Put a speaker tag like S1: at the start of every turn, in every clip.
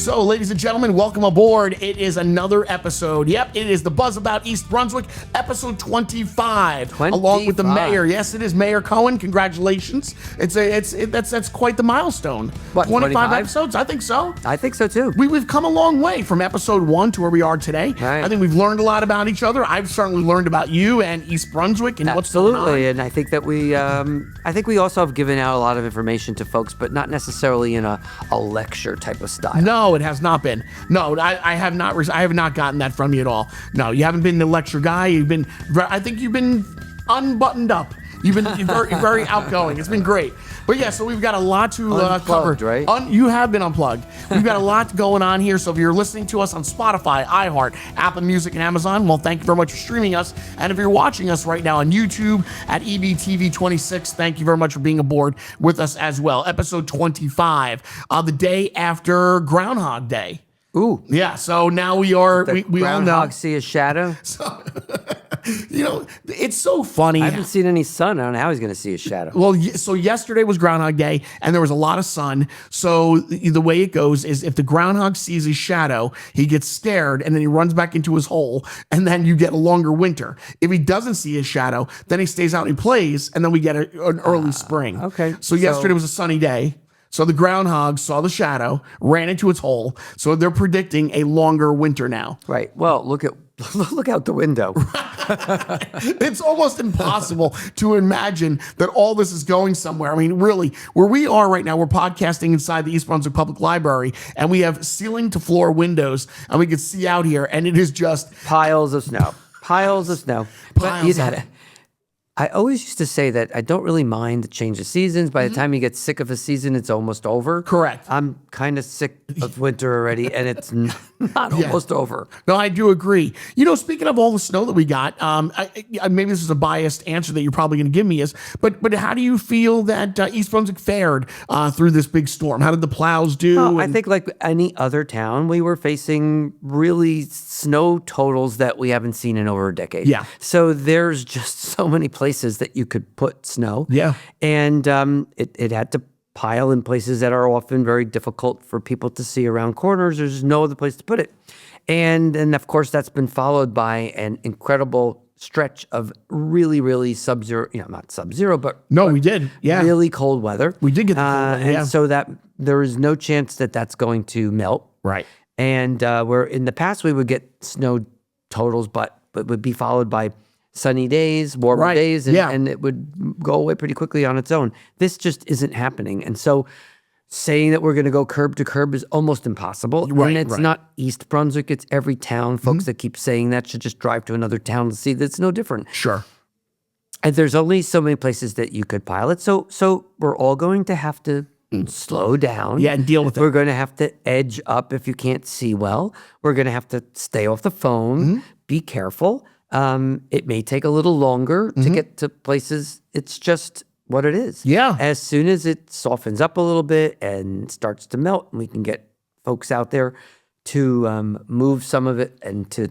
S1: So, ladies and gentlemen, welcome aboard. It is another episode. Yep, it is the Buzz About East Brunswick, episode 25, along with the mayor. Yes, it is Mayor Cohen. Congratulations. That's quite the milestone.
S2: What,
S1: 25 episodes? I think so.
S2: I think so too.
S1: We've come a long way from episode 1 to where we are today.
S2: Right.
S1: I think we've learned a lot about each other. I've certainly learned about you and East Brunswick and what's going on.
S2: Absolutely, and I think that we also have given out a lot of information to folks, but not necessarily in a lecture type of style.
S1: No, it has not been. No, I have not. I have not gotten that from you at all. No, you haven't been the lecture guy. I think you've been unbuttoned up. You've been very outgoing. It's been great. But yeah, so we've got a lot to cover.
S2: Right?
S1: You have been unplugged. We've got a lot going on here. So if you're listening to us on Spotify, iHeart, Apple Music, and Amazon, well, thank you very much for streaming us. And if you're watching us right now on YouTube at EBTV26, thank you very much for being aboard with us as well. Episode 25, the day after Groundhog Day.
S2: Ooh.
S1: Yeah, so now we are, we all know.
S2: Groundhog see a shadow?
S1: So, it's so funny.
S2: I haven't seen any sun. I don't know how he's going to see a shadow.
S1: Well, so yesterday was Groundhog Day, and there was a lot of sun. So the way it goes is if the groundhog sees his shadow, he gets scared, and then he runs back into his hole, and then you get a longer winter. If he doesn't see his shadow, then he stays out and he plays, and then we get an early spring.
S2: Okay.
S1: So yesterday was a sunny day. So the groundhog saw the shadow, ran into its hole. So they're predicting a longer winter now.
S2: Right. Well, look out the window.
S1: It's almost impossible to imagine that all this is going somewhere. I mean, really, where we are right now, we're podcasting inside the East Brunswick Public Library, and we have ceiling-to-floor windows, and we can see out here, and it is just
S2: piles of snow. Piles of snow. I always used to say that I don't really mind the change of seasons. By the time you get sick of a season, it's almost over.
S1: Correct.
S2: I'm kind of sick of winter already, and it's not almost over.
S1: No, I do agree. Speaking of all the snow that we got, maybe this is a biased answer that you're probably going to give me but how do you feel that East Brunswick fared through this big storm? How did the plows do?
S2: I think like any other town, we were facing really snow totals that we haven't seen in over a decade.
S1: Yeah.
S2: So there's just so many places that you could put snow.
S1: Yeah.
S2: And it had to pile in places that are often very difficult for people to see around corners. There's no other place to put it. And of course, that's been followed by an incredible stretch of really, really sub-zero, not sub-zero, but
S1: we did. Yeah.
S2: Really cold weather.
S1: We did get the cold weather,
S2: and so that there is no chance that that's going to melt.
S1: Right.
S2: And where in the past we would get snow totals, but it would be followed by sunny days, warmer days, and it would go away pretty quickly on its own. This just isn't happening. And so saying that we're going to go curb to curb is almost impossible.
S1: Right,
S2: and it's not East Brunswick, it's every town. Folks that keep saying that should just drive to another town to see that it's no different.
S1: Sure.
S2: And there's only so many places that you could pile it. So we're all going to have to slow down.
S1: Yeah, and deal with it.
S2: We're going to have to edge up if you can't see well. We're going to have to stay off the phone. Be careful. It may take a little longer to get to places. It's just what it is.
S1: Yeah.
S2: As soon as it softens up a little bit and starts to melt, and we can get folks out there to move some of it and to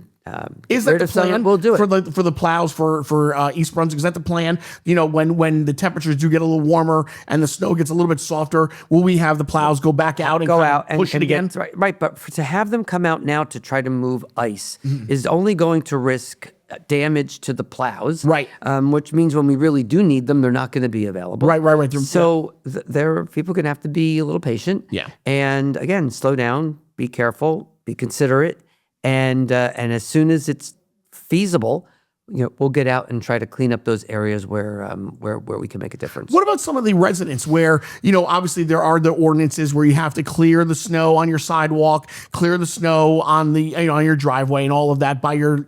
S1: is that the plan?
S2: We'll do it
S1: for the plows for East Brunswick. Is that the plan? When the temperatures do get a little warmer and the snow gets a little bit softer, will we have the plows go back out and push it again?
S2: Right. But to have them come out now to try to move ice is only going to risk damage to the plows,
S1: right?
S2: Which means when we really do need them, they're not going to be available,
S1: right.
S2: So people can have to be a little patient, and again, slow down, be careful, be considerate, and as soon as it's feasible, we'll get out and try to clean up those areas where we can make a difference.
S1: What about some of the residents where, obviously there are the ordinances where you have to clear the snow on your sidewalk, clear the snow on the, on your driveway and all of that by your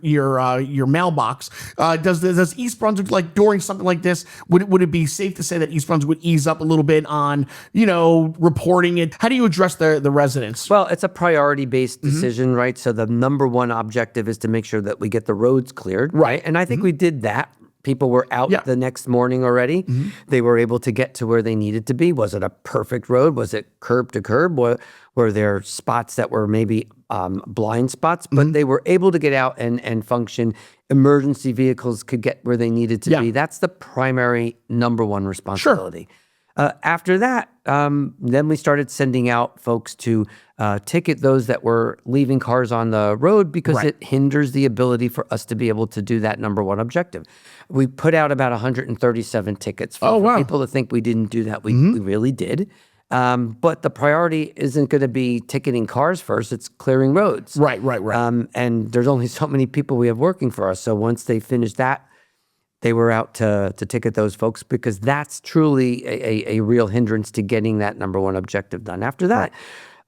S1: mailbox. Does East Brunswick, like during something like this, would it be safe to say that East Brunswick would ease up a little bit on, reporting it? How do you address the residents?
S2: Well, it's a priority-based decision, right? So the number one objective is to make sure that we get the roads cleared, right? And I think we did that. People were out the next morning already. They were able to get to where they needed to be. Was it a perfect road? Was it curb to curb? Were there spots that were maybe blind spots? But they were able to get out and function. Emergency vehicles could get where they needed to be. That's the primary number one responsibility. After that, then we started sending out folks to ticket those that were leaving cars on the road because it hinders the ability for us to be able to do that number one objective. We put out about 137 tickets for people to think we didn't do that. We really did. But the priority isn't going to be ticketing cars first. It's clearing roads.
S1: Right.
S2: And there's only so many people we have working for us. So once they finish that, they were out to ticket those folks because that's truly a real hindrance to getting that number one objective done. After that,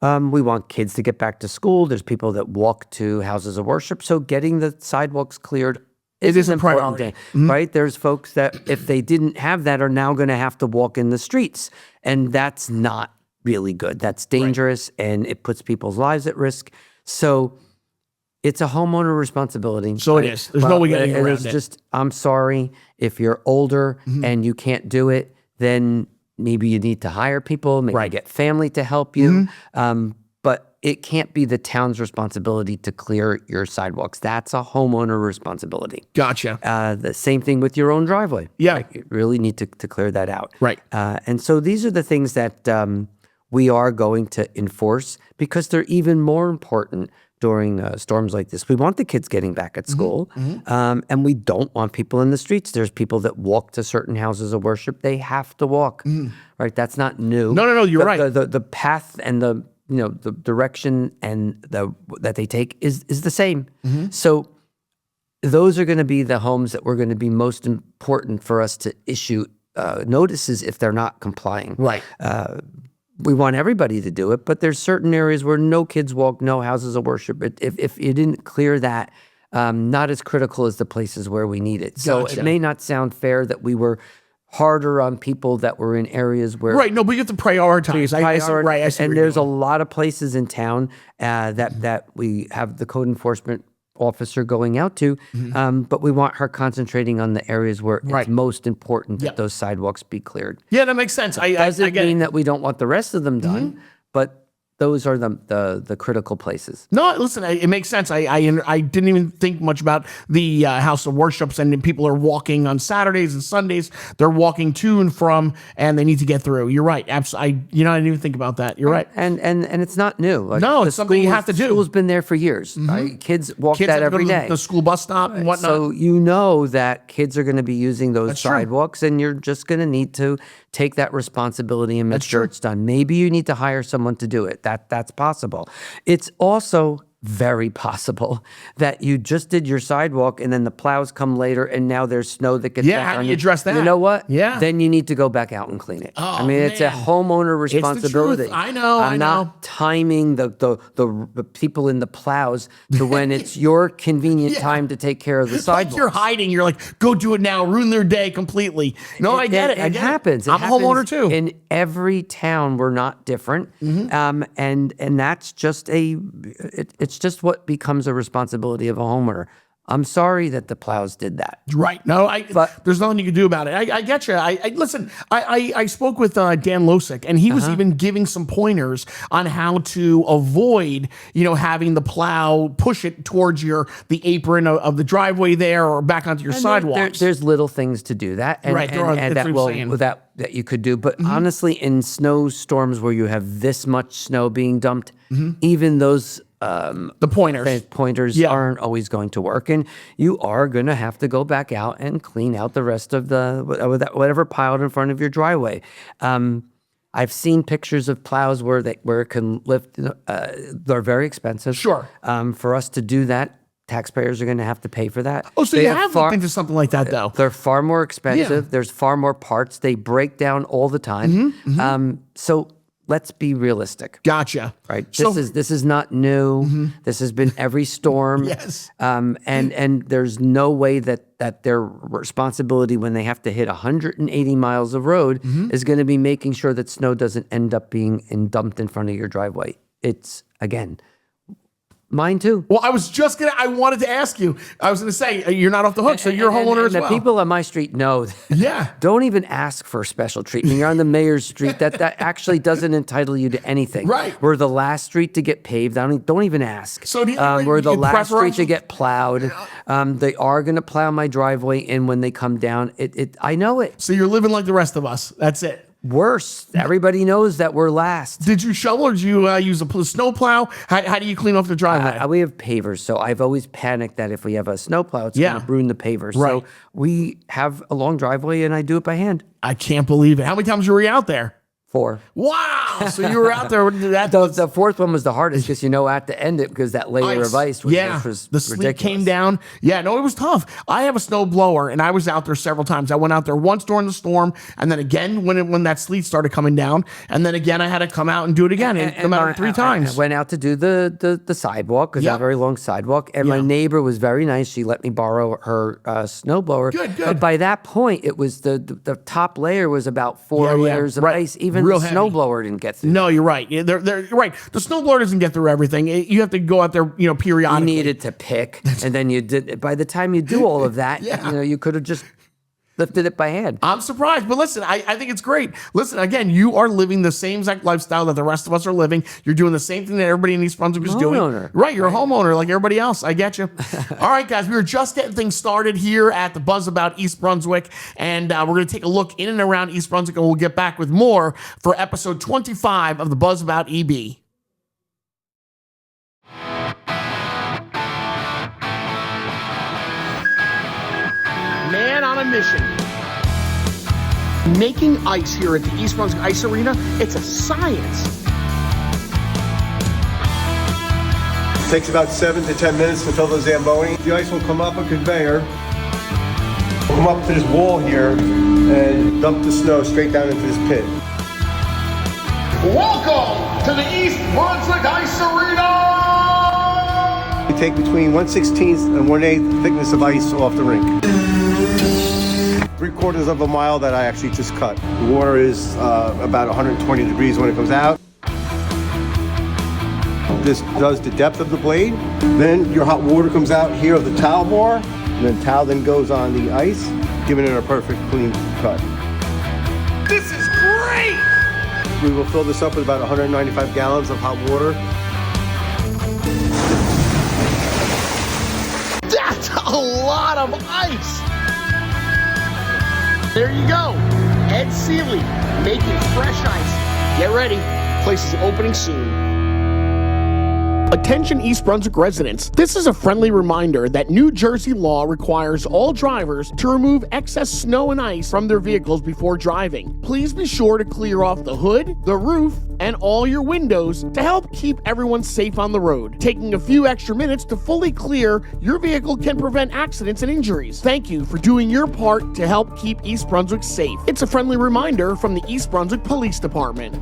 S2: we want kids to get back to school. There's people that walk to houses of worship. So getting the sidewalks cleared is an important thing, right? There's folks that if they didn't have that are now going to have to walk in the streets. And that's not really good. That's dangerous and it puts people's lives at risk. So it's a homeowner responsibility.
S1: So it is. There's no way getting around it.
S2: It's just, I'm sorry, if you're older and you can't do it, then maybe you need to hire people, maybe get family to help you. But it can't be the town's responsibility to clear your sidewalks. That's a homeowner responsibility.
S1: Gotcha.
S2: The same thing with your own driveway.
S1: Yeah.
S2: Like, you really need to clear that out.
S1: Right.
S2: And so these are the things that we are going to enforce because they're even more important during storms like this. We want the kids getting back at school, and we don't want people in the streets. There's people that walk to certain houses of worship. They have to walk, right? That's not new.
S1: No, you're right.
S2: The path and the direction and that they take is the same. So those are going to be the homes that we're going to be most important for us to issue notices if they're not complying.
S1: Right.
S2: We want everybody to do it, but there's certain areas where no kids walk, no houses of worship. If you didn't clear that, not as critical as the places where we need it. So it may not sound fair that we were harder on people that were in areas where...
S1: Right, no, but you have to prioritize. I see
S2: and there's a lot of places in town that we have the code enforcement officer going out to, but we want her concentrating on the areas where it's most important that those sidewalks be cleared.
S1: Yeah, that makes sense.
S2: Doesn't mean that we don't want the rest of them done, but those are the critical places.
S1: No, listen, it makes sense. I didn't even think much about the house of worships, and people are walking on Saturdays and Sundays. They're walking to and from, and they need to get through. You're right. Absolutely. I didn't even think about that. You're right.
S2: And it's not new. Like,
S1: no, it's something you have to do.
S2: School's been there for years. Right? Kids walk that every day.
S1: The school bus stop and whatnot.
S2: So you know that kids are going to be using those sidewalks, and you're just going to need to take that responsibility and make sure it's done. Maybe you need to hire someone to do it. That's possible. It's also very possible that you just did your sidewalk and then the plows come later and now there's snow that gets back on.
S1: How do you address that?
S2: You know what?
S1: Yeah.
S2: Then you need to go back out and clean it. It's a homeowner responsibility.
S1: It's the truth. I know.
S2: I'm not timing the people in the plows to when it's your convenient time to take care of the sidewalks.
S1: Like you're hiding. You're like, go do it now. Ruin their day completely. No, I get it.
S2: It happens.
S1: I'm a homeowner too.
S2: In every town, we're not different. And that's just it's just what becomes a responsibility of a homeowner. I'm sorry that the plows did that.
S1: Right. No, but there's nothing you can do about it. I get you. Listen, I spoke with Dan Losick, and he was even giving some pointers on how to avoid, having the plow push it towards the apron of the driveway there or back onto your sidewalks.
S2: There's little things to do that. And that you could do. But honestly, in snowstorms where you have this much snow being dumped, even those
S1: the pointers
S2: aren't always going to work, and you are going to have to go back out and clean out the rest of whatever piled in front of your driveway. I've seen pictures of plows where it can lift. They're very expensive.
S1: Sure.
S2: For us to do that, taxpayers are going to have to pay for that.
S1: Oh, so you have looked into something like that, though.
S2: They're far more expensive. There's far more parts. They break down all the time. So let's be realistic.
S1: Gotcha.
S2: Right. This is not new. This has been every storm.
S1: Yes.
S2: And there's no way that their responsibility when they have to hit 180 miles of road is going to be making sure that snow doesn't end up being dumped in front of your driveway. It's, again, mine too.
S1: Well, I wanted to ask you. I was going to say, you're not off the hook, so you're a homeowner as well.
S2: The people on my street know. Don't even ask for special treatment. You're on the mayor's street. That actually doesn't entitle you to anything.
S1: Right.
S2: We're the last street to get paved. Don't even ask.
S1: So
S2: we're the last street to get plowed. They are going to plow my driveway in when they come down. I know it.
S1: So you're living like the rest of us. That's it.
S2: worse. Everybody knows that we're last.
S1: Did you shovel or did you use a snow plow? How do you clean off the driveway?
S2: We have pavers, so I've always panicked that if we have a snow plow, it's going to ruin the pavers.
S1: Right.
S2: So we have a long driveway, and I do it by hand.
S1: I can't believe it. How many times were you out there?
S2: 4.
S1: Wow. So you were out there.
S2: The fourth one was the hardest because I had to end it because that layer of ice was,
S1: the sleet
S2: ridiculous.
S1: came down. Yeah, no, it was tough. I have a snow blower, and I was out there several times. I went out there once during the storm, and then again when that sleet started coming down, and then again I had to come out and do it again, and come out 3 times.
S2: I went out to do the sidewalk because I have a very long sidewalk, and my neighbor was very nice. She let me borrow her snow blower.
S1: Good.
S2: But by that point, it was the top layer was about 4 layers of ice. Even the snow blower didn't get through.
S1: No, you're right. You're right. The snowblower doesn't get through everything. You have to go out there, periodically.
S2: You needed to pick, and then you did. By the time you do all of that, you could have just lifted it by hand.
S1: I'm surprised, but listen, I think it's great. Listen, again, you are living the same exact lifestyle that the rest of us are living. You're doing the same thing that everybody in East Brunswick is doing. Right, you're a homeowner like everybody else. I get you. All right, guys, we were just getting things started here at the Buzz About East Brunswick, and we're going to take a look in and around East Brunswick, and we'll get back with more for episode 25 of the Buzz About EB. Man on a mission. Making ice here at the East Brunswick Ice Arena, it's a science.
S3: It takes about 7 to 10 minutes to fill the Zamboni. The ice will come up a conveyor, come up to this wall here, and dump the snow straight down into this pit.
S1: Welcome to the East Brunswick Ice Arena!
S3: We take between 1/16 and 1/8 thickness of ice off the rink. 3/4 of a mile that I actually just cut. The water is about 120 degrees when it comes out. This does the depth of the blade. Then your hot water comes out here of the towel bar, and then towel then goes on the ice, giving it a perfect clean cut.
S1: This is great!
S3: We will fill this up with about 195 gallons of hot water.
S1: That's a lot of ice! There you go. Ed Seeley making fresh ice. Get ready. Place is opening soon. Attention East Brunswick residents. This is a friendly reminder that New Jersey law requires all drivers to remove excess snow and ice from their vehicles before driving. Please be sure to clear off the hood, the roof, and all your windows to help keep everyone safe on the road. Taking a few extra minutes to fully clear your vehicle can prevent accidents and injuries. Thank you for doing your part to help keep East Brunswick safe. It's a friendly reminder from the East Brunswick Police Department.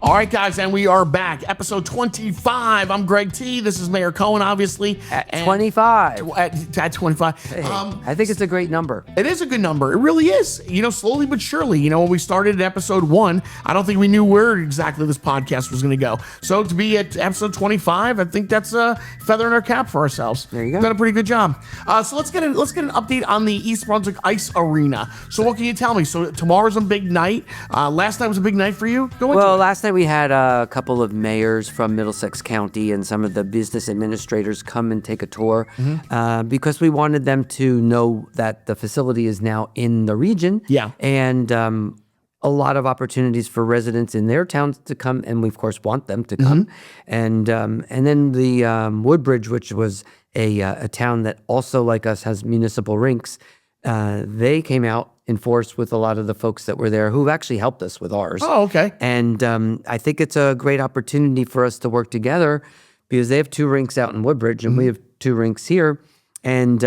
S1: All right, guys, and we are back. Episode 25. I'm Greg T. This is Mayor Cohen, obviously.
S2: At 25.
S1: At 25.
S2: Hey, I think it's a great number.
S1: It is a good number. It really is. Slowly but surely. When we started at episode 1, I don't think we knew where exactly this podcast was going to go. So to be at episode 25, I think that's a feather in our cap for ourselves.
S2: There you go.
S1: We've done a pretty good job. So let's get an update on the East Brunswick Ice Arena. So what can you tell me? So tomorrow's a big night. Last night was a big night for you.
S2: Last night we had a couple of mayors from Middlesex County and some of the business administrators come and take a tour because we wanted them to know that the facility is now in the region.
S1: Yeah.
S2: And a lot of opportunities for residents in their towns to come, and we of course want them to come. And then the Woodbridge, which was a town that also, like us, has municipal rinks. They came out in force with a lot of the folks that were there who've actually helped us with ours.
S1: Oh, okay.
S2: And I think it's a great opportunity for us to work together because they have 2 rinks out in Woodbridge and we have 2 rinks here. And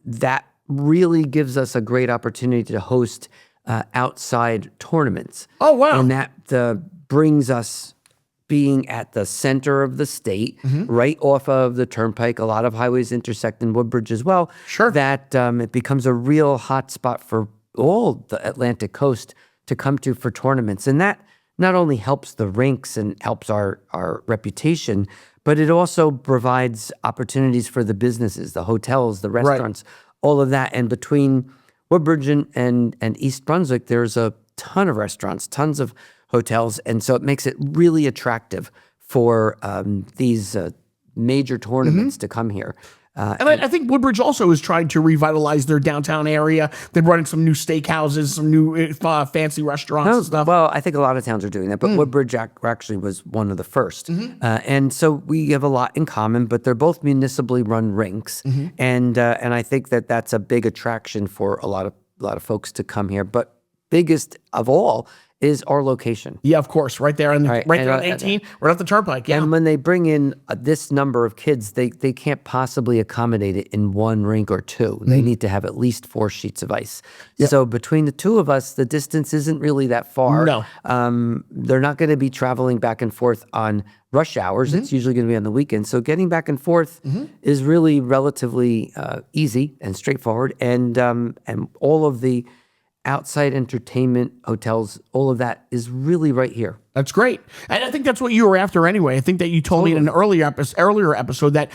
S2: that really gives us a great opportunity to host outside tournaments.
S1: Oh, wow.
S2: And that brings us being at the center of the state, right off of the turnpike. A lot of highways intersect in Woodbridge as well.
S1: Sure.
S2: That it becomes a real hot spot for all the Atlantic coast to come to for tournaments. And that not only helps the rinks and helps our reputation, but it also provides opportunities for the businesses, the hotels, the restaurants, all of that. And between Woodbridge and East Brunswick, there's a ton of restaurants, tons of hotels. And so it makes it really attractive for these major tournaments to come here.
S1: And I think Woodbridge also is trying to revitalize their downtown area. They brought in some new steakhouses, some new fancy restaurants and stuff.
S2: Well, I think a lot of towns are doing that, but Woodbridge actually was one of the first. And so we have a lot in common, but they're both municipally run rinks. And I think that that's a big attraction for a lot of folks to come here. But biggest of all is our location.
S1: Yeah, of course, right there on right there on 18, right off the turnpike. Yeah,
S2: and when they bring in this number of kids, they can't possibly accommodate it in one rink or two. They need to have at least 4 sheets of ice. So between the two of us, the distance isn't really that far.
S1: No,
S2: they're not going to be traveling back and forth on rush hours. It's usually going to be on the weekend. So getting back and forth is really relatively easy and straightforward. And all of the outside entertainment, hotels, all of that is really right here.
S1: That's great. And I think that's what you were after anyway. I think that you told me in an earlier episode that,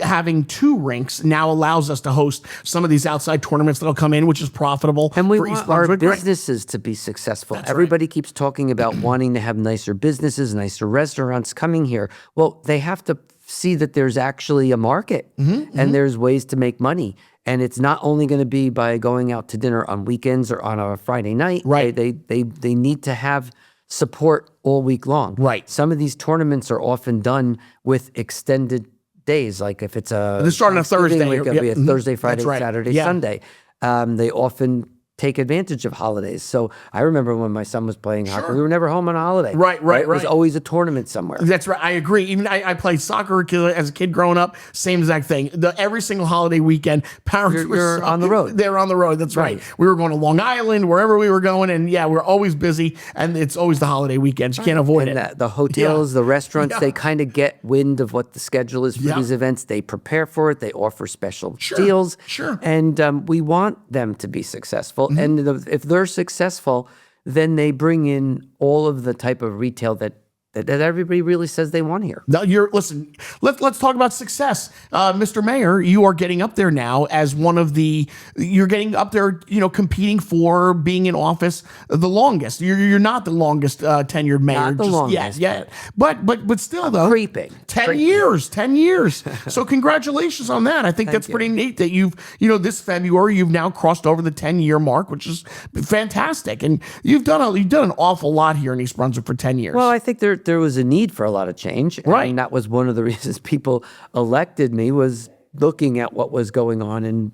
S1: having 2 rinks now allows us to host some of these outside tournaments that'll come in, which is profitable.
S2: And we
S1: for
S2: want
S1: East Brunswick.
S2: our businesses to be successful. Everybody keeps talking about wanting to have nicer businesses, nicer restaurants coming here. Well, they have to see that there's actually a market and there's ways to make money. And it's not only going to be by going out to dinner on weekends or on a Friday night.
S1: Right.
S2: They need to have support all week long.
S1: Right.
S2: Some of these tournaments are often done with extended days. Like if it's
S1: They start on a Thursday.
S2: It could be a Thursday, Friday,
S1: right.
S2: Saturday, Sunday. They often take advantage of holidays. So I remember when my son was playing hockey, we were never home on a holiday.
S1: Right.
S2: It was always a tournament somewhere.
S1: That's right. I agree. Even I played soccer as a kid growing up. Same exact thing. Every single holiday weekend, parents
S2: You're on the road.
S1: They're on the road. That's right. We were going to Long Island, wherever we were going, and we're always busy. And it's always the holiday weekends. You can't avoid it.
S2: The hotels, the restaurants, they kind of get wind of what the schedule is for these events. They prepare for it. They offer special deals.
S1: Sure.
S2: And we want them to be successful. And if they're successful, then they bring in all of the type of retail that everybody really says they want here.
S1: Now listen, let's talk about success. Mr. Mayor, you are getting up there now as you're getting up there, competing for being in office the longest. You're not the longest tenured mayor.
S2: Not the longest.
S1: Yeah. But still though.
S2: Creeping.
S1: 10 years. So congratulations on that. I think that's pretty neat that you've, this February, you've now crossed over the 10-year mark, which is fantastic. And you've done an awful lot here in East Brunswick for 10 years.
S2: Well, I think there was a need for a lot of change.
S1: Right.
S2: And that was one of the reasons people elected me, was looking at what was going on and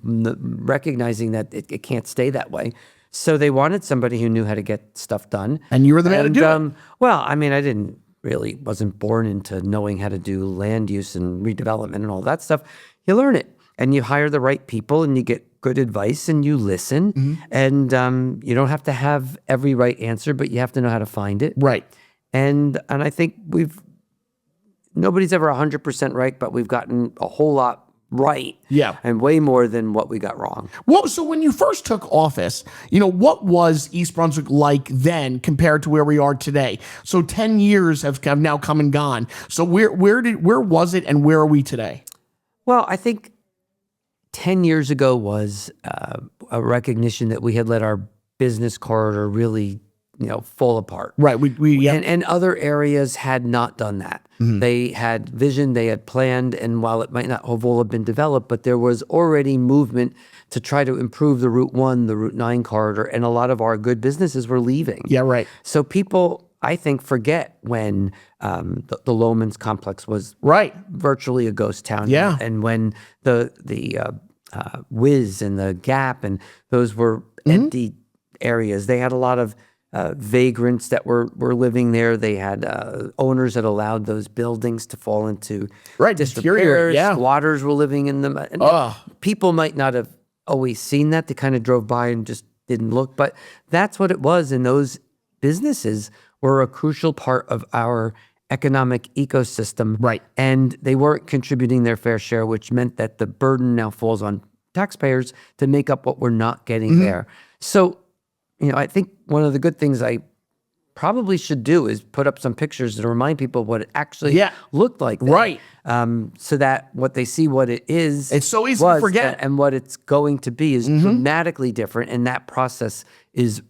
S2: recognizing that it can't stay that way. So they wanted somebody who knew how to get stuff done.
S1: And you were the man to do it.
S2: Well, I mean, wasn't born into knowing how to do land use and redevelopment and all that stuff. You learn it and you hire the right people and you get good advice and you listen. And you don't have to have every right answer, but you have to know how to find it.
S1: Right.
S2: And I think nobody's ever 100% right, but we've gotten a whole lot right.
S1: Yeah.
S2: And way more than what we got wrong.
S1: Well, so when you first took office, what was East Brunswick like then compared to where we are today? So 10 years have now come and gone. So where was it and where are we today?
S2: Well, I think 10 years ago was a recognition that we had let our business corridor really fall apart.
S1: Right.
S2: And other areas had not done that. They had vision, they had planned, and while it might not have all been developed, but there was already movement to try to improve the Route 1, the Route 9 corridor, and a lot of our good businesses were leaving.
S1: Yeah, right.
S2: So people, I think, forget when the Lomans complex was virtually a ghost town.
S1: Yeah.
S2: And when the Wiz and the Gap, and those were empty areas. They had a lot of vagrants that were living there. They had owners that allowed those buildings to fall into disrepair. Squatters were living in them. And people might not have always seen that. They kind of drove by and just didn't look. But that's what it was. And those businesses were a crucial part of our economic ecosystem.
S1: Right.
S2: And they weren't contributing their fair share, which meant that the burden now falls on taxpayers to make up what we're not getting there. So, I think one of the good things I probably should do is put up some pictures to remind people what it actually looked like then.
S1: Right.
S2: So that what they see what it is.
S1: It's so easy to forget.
S2: And what it's going to be is dramatically different. And that process is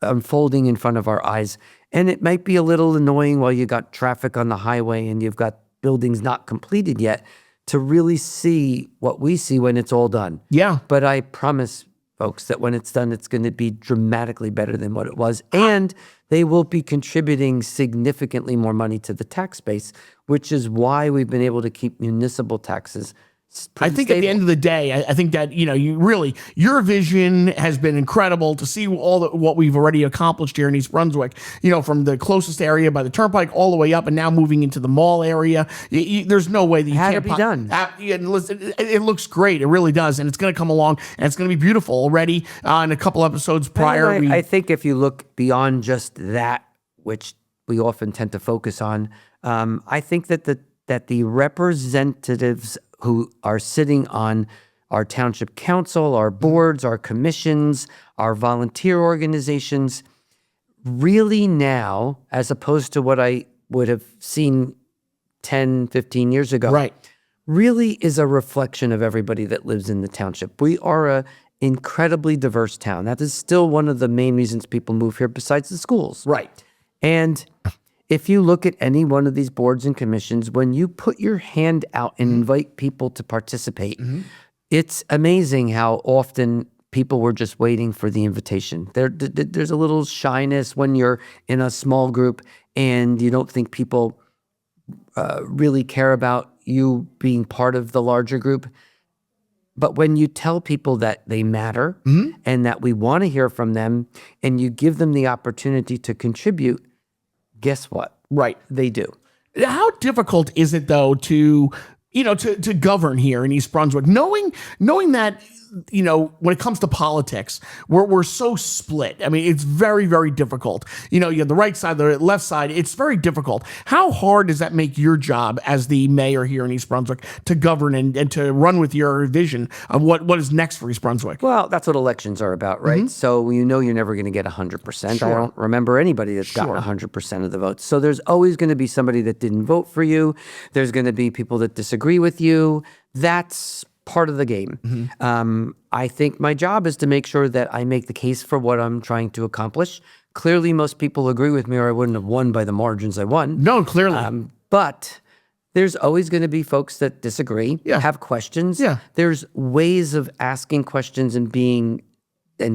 S2: unfolding in front of our eyes. And it might be a little annoying while you got traffic on the highway and you've got buildings not completed yet. to really see what we see when it's all done.
S1: Yeah.
S2: But I promise folks that when it's done, it's going to be dramatically better than what it was. And they will be contributing significantly more money to the tax base, which is why we've been able to keep municipal taxes
S1: I think at the end of the day, I think that, your vision has been incredible to see what we've already accomplished here in East Brunswick, from the closest area by the turnpike all the way up and now moving into the mall area. There's no way that you
S2: Had
S1: can't
S2: to be done.
S1: Listen, it looks great. It really does. And it's going to come along and it's going to be beautiful already in a couple episodes prior.
S2: I think if you look beyond just that, which we often tend to focus on, I think that the representatives who are sitting on our township council, our boards, our commissions, our volunteer organizations, really now, as opposed to what I would have seen 10, 15 years ago,
S1: right,
S2: really is a reflection of everybody that lives in the township. We are an incredibly diverse town. That is still one of the main reasons people move here besides the schools.
S1: Right.
S2: And if you look at any one of these boards and commissions, when you put your hand out and invite people to participate, it's amazing how often people were just waiting for the invitation. There's a little shyness when you're in a small group and you don't think people really care about you being part of the larger group. But when you tell people that they matter and that we want to hear from them and you give them the opportunity to contribute, guess what?
S1: Right.
S2: They do.
S1: How difficult is it though to govern here in East Brunswick, knowing that, when it comes to politics, we're so split. I mean, it's very, very difficult. You have the right side, the left side. It's very difficult. How hard does that make your job as the mayor here in East Brunswick to govern and to run with your vision of what is next for East Brunswick?
S2: Well, that's what elections are about, right? So you're never going to get 100%.
S1: Sure.
S2: I don't remember anybody that's gotten 100% of the votes. So there's always going to be somebody that didn't vote for you. There's going to be people that disagree with you. That's part of the game. I think my job is to make sure that I make the case for what I'm trying to accomplish. Clearly, most people agree with me or I wouldn't have won by the margins I won.
S1: No, clearly.
S2: But there's always going to be folks that disagree, have questions.
S1: Yeah.
S2: There's ways of asking questions and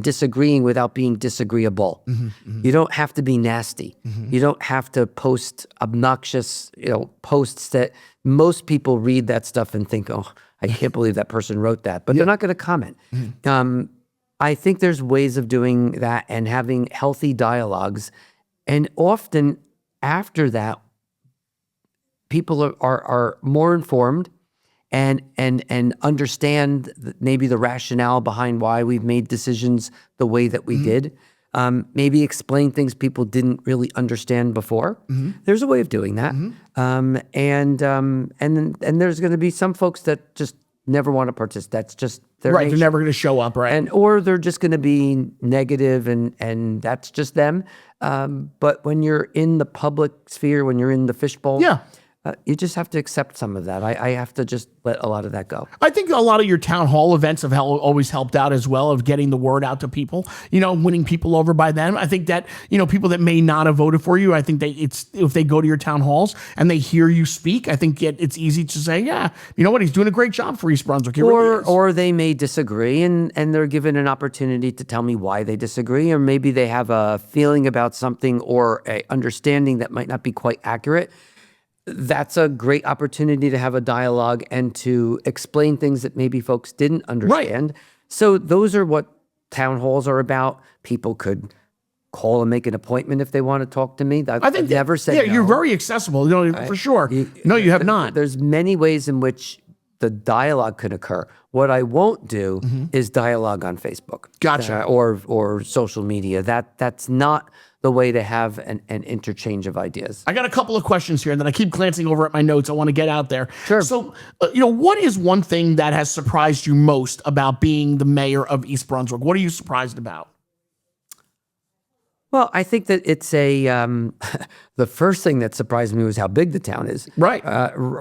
S2: disagreeing without being disagreeable. You don't have to be nasty. You don't have to post obnoxious, posts that most people read that stuff and think, oh, I can't believe that person wrote that, but they're not going to comment. I think there's ways of doing that and having healthy dialogues. And often after that, people are more informed and understand maybe the rationale behind why we've made decisions the way that we did. Maybe explain things people didn't really understand before. There's a way of doing that. And there's going to be some folks that just never want to participate. That's just their
S1: right.
S2: nature.
S1: They're never going to show up, right?
S2: Or they're just going to be negative and that's just them. But when you're in the public sphere, when you're in the fishbowl, you just have to accept some of that. I have to just let a lot of that go.
S1: I think a lot of your town hall events have always helped out as well of getting the word out to people, winning people over by them. I think that, people that may not have voted for you, I think if they go to your town halls and they hear you speak, I think it's easy to say, yeah, you know what, he's doing a great job for East Brunswick.
S2: Or they may disagree and they're given an opportunity to tell me why they disagree, or maybe they have a feeling about something or a understanding that might not be quite accurate. That's a great opportunity to have a dialogue and to explain things that maybe folks didn't understand. Right. So those are what town halls are about. People could call and make an appointment if they want to talk to me. I've never said no.
S1: You're very accessible, for sure. You have not.
S2: There's many ways in which the dialogue could occur. What I won't do is dialogue on Facebook.
S1: Gotcha.
S2: Or social media. That's not the way to have an interchange of ideas.
S1: I got a couple of questions here, and then I keep glancing over at my notes. I want to get out there.
S2: Sure.
S1: So, what is one thing that has surprised you most about being the mayor of East Brunswick? What are you surprised about?
S2: Well, I think that it's the first thing that surprised me was how big the town is.
S1: Right.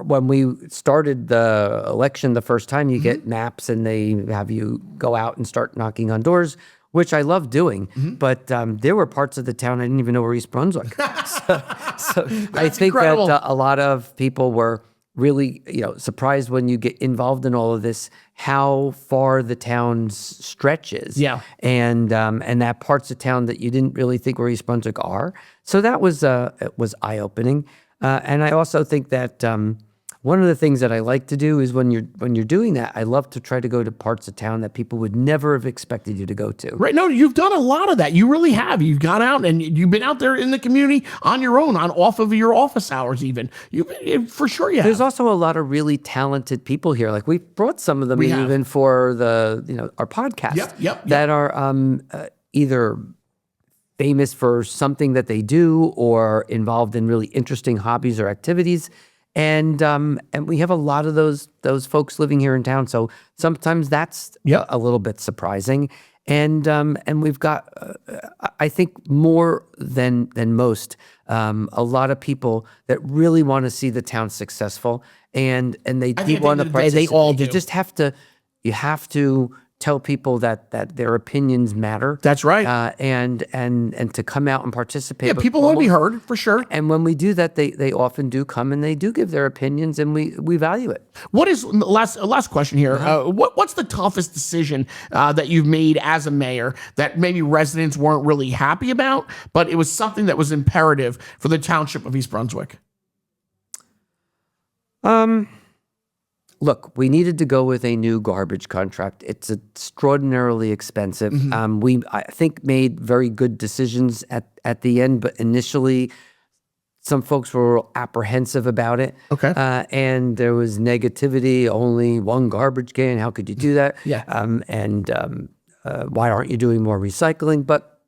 S2: When we started the election the first time, you get maps and they have you go out and start knocking on doors, which I love doing. But there were parts of the town I didn't even know were East Brunswick. so I think incredible. That a lot of people were really, surprised when you get involved in all of this, how far the town's stretches.
S1: Yeah.
S2: And that parts of town that you didn't really think where East Brunswick are. So that was it was eye-opening. And I also think that one of the things that I like to do is when you're doing that, I love to try to go to parts of town that people would never have expected you to go to.
S1: Right. No, you've done a lot of that. You really have. You've gone out and you've been out there in the community on your own, off of your office hours even. For sure you have.
S2: There's also a lot of really talented people here. Like we brought some of them even for our podcast.
S1: Yep.
S2: That are either famous for something that they do or involved in really interesting hobbies or activities. And we have a lot of those folks living here in town. So sometimes that's a little bit surprising. And we've got, I think more than most, a lot of people that really want to see the town successful, and they do want to participate.
S1: They all do.
S2: You have to tell people that their opinions matter.
S1: That's right.
S2: And to come out and participate.
S1: Yeah, people want to be heard, for sure.
S2: And when we do that, they often do come and they do give their opinions, and we value it.
S1: What is, last question here, what's the toughest decision that you've made as a mayor that maybe residents weren't really happy about, but it was something that was imperative for the township of East Brunswick?
S2: Look, we needed to go with a new garbage contract. It's extraordinarily expensive. We, I think, made very good decisions at the end, but initially, some folks were apprehensive about it.
S1: Okay.
S2: And there was negativity. Only one garbage can. How could you do that?
S1: Yeah.
S2: Why aren't you doing more recycling? But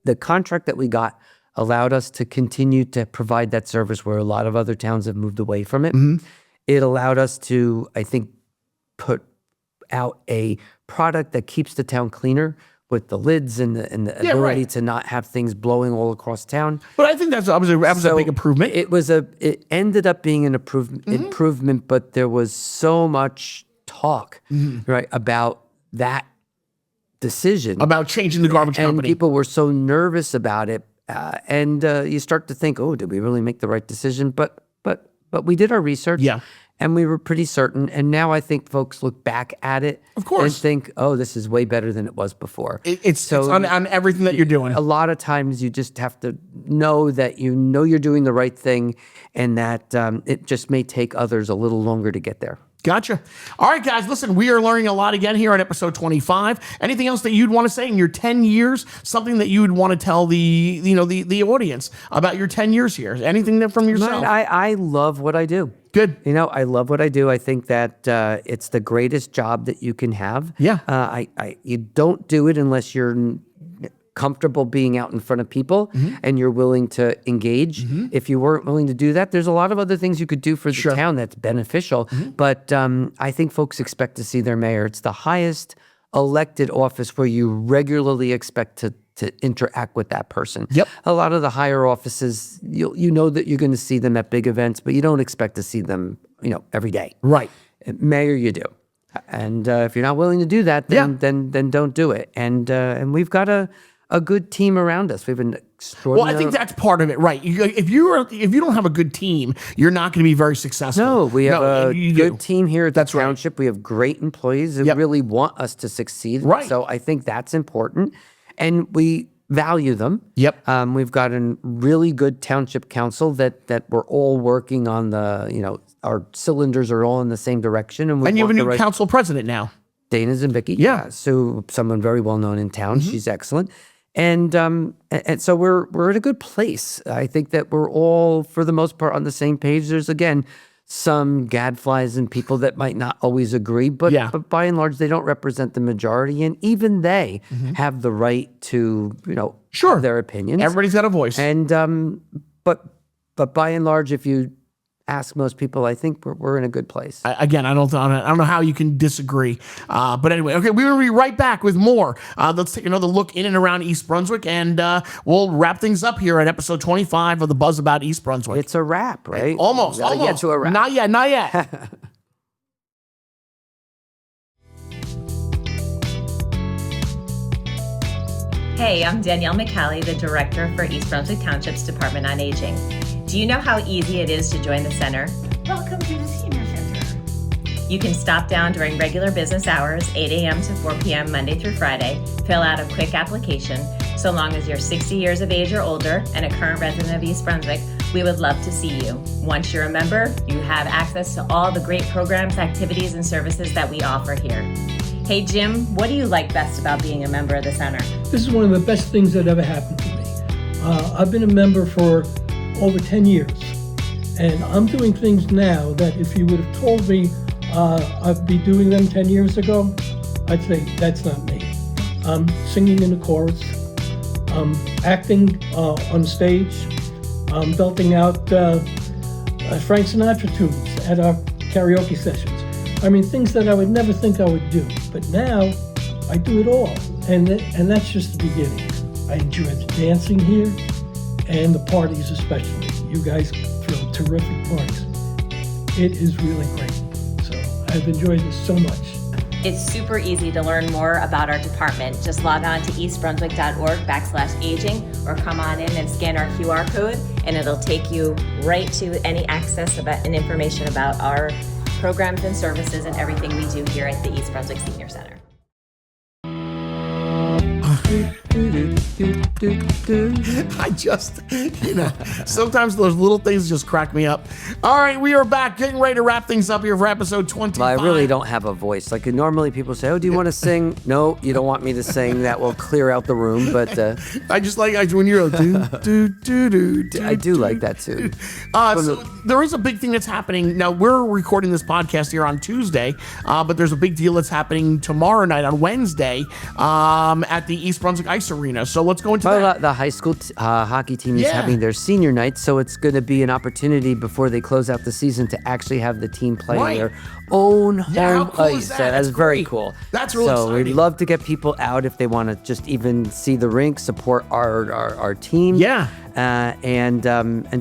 S2: the contract that we got allowed us to continue to provide that service where a lot of other towns have moved away from it. It allowed us to, I think, put out a product that keeps the town cleaner with the lids and the ability to not have things blowing all across town.
S1: But I think that was a big improvement.
S2: It ended up being an improvement, but there was so much talk, right, about that decision.
S1: About changing the garbage company.
S2: And people were so nervous about it. And you start to think, oh, did we really make the right decision? But we did our research, and we were pretty certain. And now I think folks look back at it,
S1: of course,
S2: and think, "Oh, this is way better than it was before."
S1: It's on everything that you're doing.
S2: A lot of times, you just have to know that you're doing the right thing, and that it just may take others a little longer to get there.
S1: Gotcha. All right, guys, listen, we are learning a lot again here on episode 25. Anything else that you'd want to say in your 10 years? Something that you would want to tell the audience about your 10 years here? Anything from yourself?
S2: I love what I do.
S1: Good.
S2: I love what I do. I think that it's the greatest job that you can have.
S1: Yeah.
S2: You don't do it unless you're comfortable being out in front of people and you're willing to engage. If you weren't willing to do that, there's a lot of other things you could do for the town that's beneficial. But I think folks expect to see their mayor. It's the highest elected office where you regularly expect to interact with that person.
S1: Yep.
S2: A lot of the higher offices, you know that you're going to see them at big events, but you don't expect to see them, every day.
S1: Right.
S2: Mayor, you do. And if you're not willing to do that, then don't do it. And we've got a good team around us. We have an extraordinary...
S1: Well, I think that's part of it, right? If you don't have a good team, you're not going to be very successful.
S2: No, we have a good team here at the township.
S1: Right.
S2: We have great employees that really want us to succeed.
S1: Right.
S2: So I think that's important. And we value them.
S1: Yep.
S2: We've got a really good township council that we're all working on our cylinders are all in the same direction. And
S1: you have a new council president now.
S2: Dana Zimbicki.
S1: Yeah.
S2: So someone very well known in town. She's excellent. And so we're in a good place. I think that we're all, for the most part, on the same page. There's, again, some gadflies and people that might not always agree, but by and large, they don't represent the majority. And even they have the right to, have their opinions.
S1: Everybody's got a voice.
S2: And, but by and large, if you ask most people, I think we're in a good place.
S1: Again, I don't know how you can disagree. But anyway, okay, we're going to be right back with more. Let's take another look in and around East Brunswick, and we'll wrap things up here at episode 25 of the Buzz About East Brunswick.
S2: It's a wrap, right?
S1: Almost.
S2: Get to a wrap.
S1: Not yet.
S4: Hey, I'm Danielle McCallie, the Director for East Brunswick Township's Department on Aging. Do you know how easy it is to join the center?
S5: welcome to the Senior Center.
S4: You can stop down during regular business hours, 8 a.m. to 4 p.m. Monday through Friday, fill out a quick application. So long as you're 60 years of age or older and a current resident of East Brunswick, we would love to see you. Once you're a member, you have access to all the great programs, activities, and services that we offer here. Hey Jim, what do you like best about being a member of the center?
S6: This is one of the best things that ever happened to me. I've been a member for over 10 years, and I'm doing things now that if you would have told me I'd be doing them 10 years ago, I'd say, that's not me. I'm singing in the chorus, acting on stage, belting out Frank Sinatra tunes at our karaoke sessions. I mean, things that I would never think I would do, but now I do it all, and that's just the beginning. I enjoy the dancing here, and the parties especially. You guys throw terrific parties. It is really great, so I've enjoyed this so much.
S4: It's super easy to learn more about our department. Just log on to eastbrunswick.org/aging or come on in and scan our QR code, and it'll take you right to any access about and information about our programs and services and everything we do here at the East Brunswick Senior Center.
S1: I just, sometimes those little things just crack me up. All right, we are back, getting ready to wrap things up here for episode 25.
S2: Well, I really don't have a voice. Like normally people say, "Oh, do you want to sing?" No, you don't want me to sing. That will clear out the room. But
S1: I just like when you're like,
S2: I do like that too.
S1: So there is a big thing that's happening. Now, we're recording this podcast here on Tuesday, but there's a big deal that's happening tomorrow night on Wednesday at the East Brunswick Ice Arena. So let's go into that.
S2: The high school hockey team is having their senior night, so it's going to be an opportunity before they close out the season to actually have the team play on their own home ice. That's very cool.
S1: That's really
S2: exciting. So
S1: exciting.
S2: we'd love to get people out if they want to just even see the rink, support our team.
S1: Yeah.
S2: And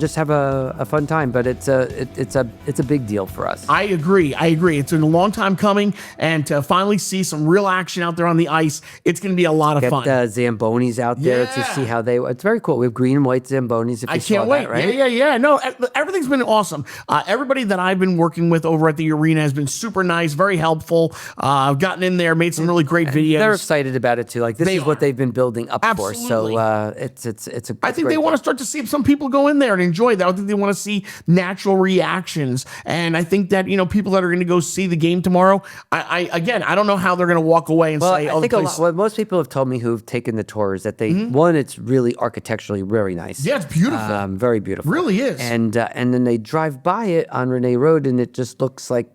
S2: just have a fun time, but it's a big deal for us.
S1: I agree. It's been a long time coming, and to finally see some real action out there on the ice, it's going to be a lot of fun.
S2: Get Zambonis out there to see how they. It's very cool. We have green and white Zambonis. If you
S1: can't wait.
S2: That, right?
S1: Yeah. No, everything's been awesome. Everybody that I've been working with over at the arena has been super nice, very helpful. I've gotten in there, made some really great videos.
S2: They're excited about it too. Like this is what they've been building up for. So it's a.
S1: I think they want to start to see if some people go in there and enjoy that. I think they want to see natural reactions, and I think that people that are going to go see the game tomorrow. I don't know how they're going to walk away and say.
S2: I think what most people have told me who've taken the tour is that they one, it's really architecturally very nice.
S1: Yeah, it's beautiful.
S2: Very beautiful.
S1: Really is.
S2: And then they drive by it on Renee Road, and it just looks like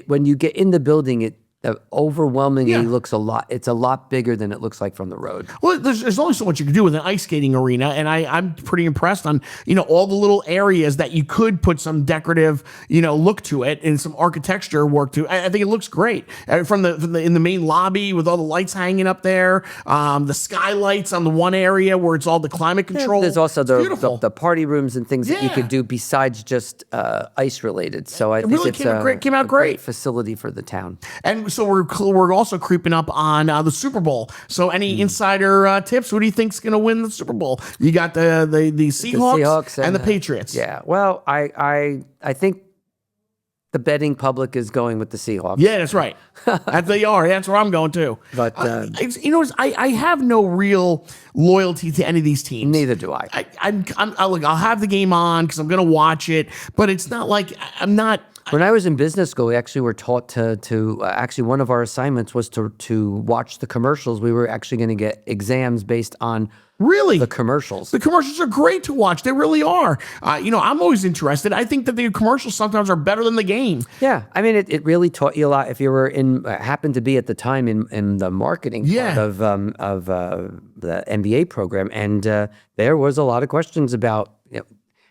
S2: when you get in the building, it overwhelmingly looks a lot. It's a lot bigger than it looks like from the road.
S1: Well, there's only so much you can do with an ice skating arena, and I'm pretty impressed on all the little areas that you could put some decorative look to it and some architecture work to. I think it looks great from the in the main lobby with all the lights hanging up there, the skylights on the one area where it's all the climate control.
S2: There's also the party rooms and things that you could do besides just ice related. So I think
S1: really
S2: it's
S1: came out great
S2: facility for the town.
S1: And so we're also creeping up on the Super Bowl. So any insider tips? Who do you think's going to win the Super Bowl? You got the Seahawks and the Patriots.
S2: Yeah. Well, I think the betting public is going with the Seahawks.
S1: Yeah, that's right. They are. That's where I'm going too.
S2: But
S1: I have no real loyalty to any of these teams.
S2: Neither do I.
S1: I'll have the game on because I'm going to watch it, but it's not like I'm not.
S2: When I was in business school, we actually were taught to actually one of our assignments was to watch the commercials. We were actually going to get exams based on the commercials.
S1: The commercials are great to watch. They really are. I'm always interested. I think that the commercials sometimes are better than the game.
S2: Yeah. I mean, it really taught you a lot. If you were happened to be at the time in the marketing part of the MBA program, and there was a lot of questions about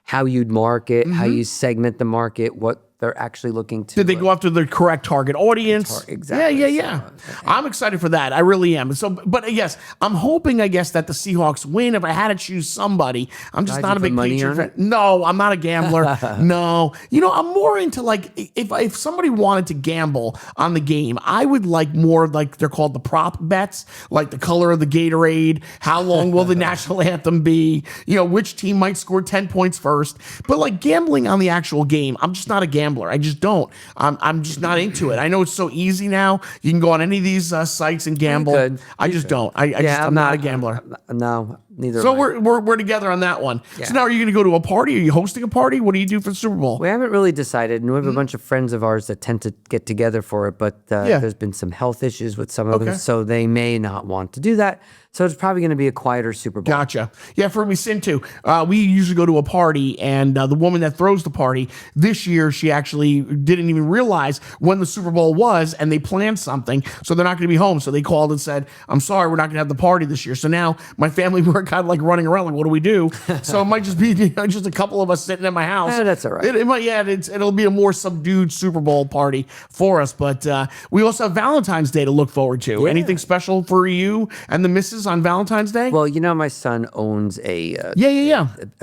S2: how you'd market, how you segment the market, what they're actually looking to.
S1: Did they go after the correct target audience?
S2: Exactly.
S1: Yeah. I'm excited for that. I really am. So, but yes, I'm hoping, I guess, that the Seahawks win. If I had to choose somebody, I'm just not a big Patriot fan. No, I'm not a gambler. No. I'm more into like, if somebody wanted to gamble on the game, I would like more like they're called the prop bets, like the color of the Gatorade, how long will the national anthem be, which team might score 10 points first. But like gambling on the actual game, I'm just not a gambler. I just don't. I'm just not into it. I know it's so easy now. You can go on any of these sites and gamble. I just don't. I'm not a gambler.
S2: No, neither.
S1: So we're together on that one. Yeah. So now, are you going to go to a party? Are you hosting a party? What do you do for the Super Bowl?
S2: We haven't really decided, and we have a bunch of friends of ours that tend to get together for it. But there's been some health issues with some of them, so they may not want to do that. So it's probably going to be a quieter Super Bowl.
S1: Gotcha. Yeah, for me, Sin too. We usually go to a party, and the woman that throws the party this year, she actually didn't even realize when the Super Bowl was, and they planned something, so they're not going to be home. So they called and said, "I'm sorry, we're not going to have the party this year." So now my family, we're kind of like running around, like, what do we do? So it might just be just a couple of us sitting at my house.
S2: That's all right.
S1: It might, it'll be a more subdued Super Bowl party for us. But we also have Valentine's Day to look forward to. Yeah. Anything special for you and the missus on Valentine's Day?
S2: Well, my son owns a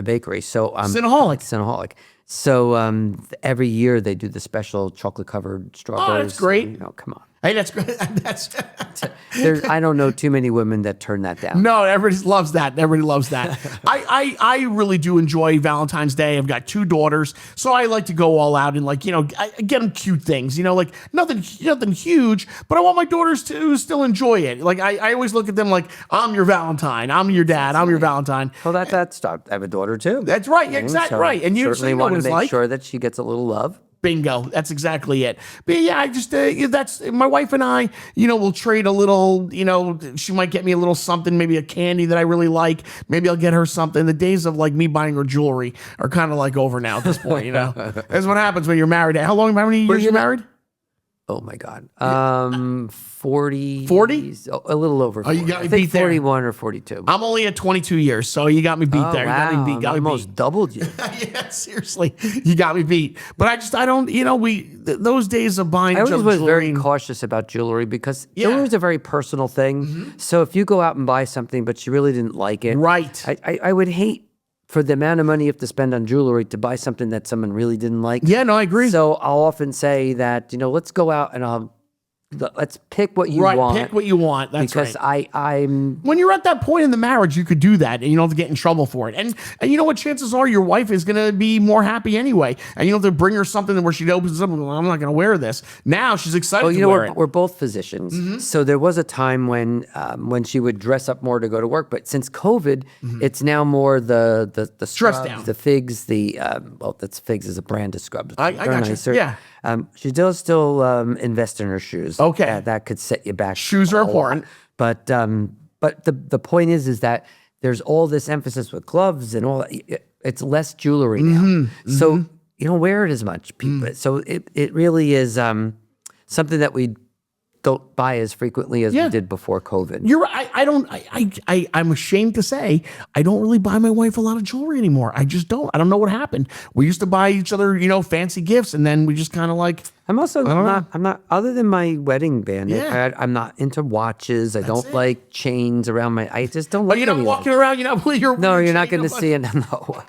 S2: bakery, so Cinnaholic. So every year they do the special chocolate covered strawberries.
S1: Oh, that's great.
S2: Come on.
S1: Hey, that's good.
S2: I don't know too many women that turn that down.
S1: No, everybody loves that. Everybody loves that. I really do enjoy Valentine's Day. I've got 2 daughters, so I like to go all out and like, I get them cute things, like nothing huge, but I want my daughters to still enjoy it. Like I always look at them like, I'm your Valentine, I'm your dad, I'm your Valentine.
S2: Well, that's I have a daughter too.
S1: That's right, exactly right. And you
S2: certainly want to make sure that she gets a little love.
S1: Bingo. That's exactly it. But yeah, I just, that's my wife and I, we'll trade a little, she might get me a little something, maybe a candy that I really like. Maybe I'll get her something. The days of like me buying her jewelry are kind of like over now at this point, That's what happens when you're married. How many years you married?
S2: Oh my God. 40.
S1: 40?
S2: A little over 40.
S1: Oh, you got me
S2: I think
S1: beat there.
S2: 41 or 42.
S1: I'm only at 22 years, so you got me beat there.
S2: Wow.
S1: You got me beat.
S2: I almost doubled you.
S1: Yeah, seriously. You got me beat. But I don't, those days of buying jewelry.
S2: I always was very cautious about jewelry because jewelry is a very personal thing. Mm-hmm. So if you go out and buy something, but you really didn't like it.
S1: Right.
S2: I would hate for the amount of money you have to spend on jewelry to buy something that someone really didn't like.
S1: Yeah, no, I agree.
S2: So I'll often say that, let's go out and let's pick what you want.
S1: Right, pick what you want. That's
S2: because
S1: right.
S2: I'm
S1: when you're at that point in the marriage, you could do that, and you don't have to get in trouble for it. And you know what? Chances are your wife is going to be more happy anyway, and you don't have to bring her something where she opens up and goes, I'm not going to wear this. Now she's excited to wear it.
S2: We're both physicians, so there was a time when she would dress up more to go to work, but since COVID, it's now more the
S1: stress
S2: scrubs,
S1: down,
S2: the figs, that's Figs is a brand of scrubs.
S1: I got you. Yeah.
S2: She does still invest in her shoes.
S1: Okay.
S2: That could set you back.
S1: Shoes are important.
S2: But the point is that there's all this emphasis with gloves and all that. It's less jewelry now. So you don't wear it as much. So it really is something that we don't buy as frequently as we did before COVID.
S1: You're right. I'm ashamed to say I don't really buy my wife a lot of jewelry anymore. I just don't. I don't know what happened. We used to buy each other, fancy gifts, and then we just kind of like.
S2: I'm also not other than my wedding band.
S1: Yeah.
S2: I'm not into watches. I don't like chains around my. I just don't like.
S1: You're not walking around. You're not putting your.
S2: No, you're not going to see it. No.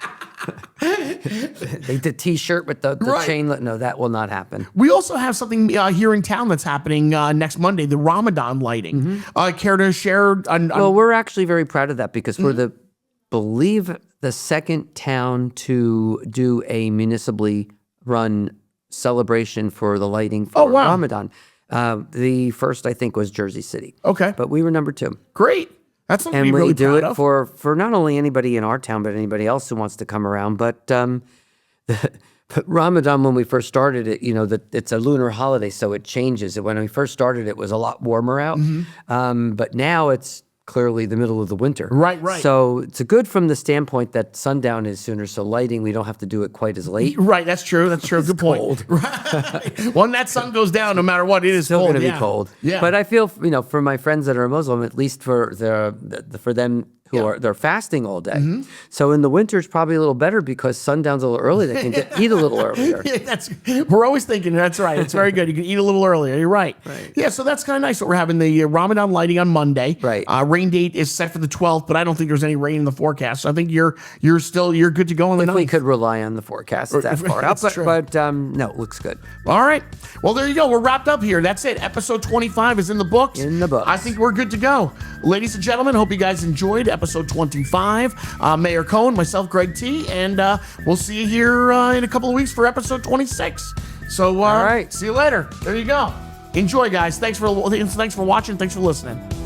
S2: The T-shirt with the chain. No, that will not happen.
S1: We also have something here in town that's happening next Monday, the Ramadan lighting. Care to share?
S2: Well, we're actually very proud of that because we're believe the second town to do a municipally run celebration for the lighting for Ramadan. The first, I think, was Jersey City.
S1: Okay.
S2: But we were number 2.
S1: Great. That's something
S2: and
S1: we really
S2: do
S1: proud
S2: it
S1: of.
S2: for not only anybody in our town, but anybody else who wants to come around. But Ramadan, when we first started it, it's a lunar holiday, so it changes. When we first started, it was a lot warmer out. But now it's clearly the middle of the winter.
S1: Right.
S2: So it's good from the standpoint that sundown is sooner, so lighting, we don't have to do it quite as late.
S1: Right, that's true. Good point.
S2: Cold.
S1: Right. When that sun goes down, no matter what, it is
S2: still
S1: cold.
S2: going to be cold.
S1: Yeah.
S2: But I feel, for my friends that are Muslim, at least for them, they're fasting all day. So in the winter, it's probably a little better because sundown's a little early. They can eat a little earlier.
S1: We're always thinking that's right. It's very good. You can eat a little earlier. You're right. Yeah, so that's kind of nice. What we're having the Ramadan lighting on Monday.
S2: Right.
S1: Rain date is set for the 12th, but I don't think there's any rain in the forecast. So I think you're good to go on the 9th.
S2: We could rely on the forecast. It's that far out, but no, it looks good.
S1: All right. Well, there you go. We're wrapped up here. That's it. Episode 25 is in the books.
S2: In the books.
S1: I think we're good to go. Ladies and gentlemen, hope you guys enjoyed episode 25. Mayor Cohen, myself, Greg T, and we'll see you here in a couple of weeks for episode 26. So,
S2: all right.
S1: See you later. There you go. Enjoy, guys. Thanks for watching. Thanks for listening.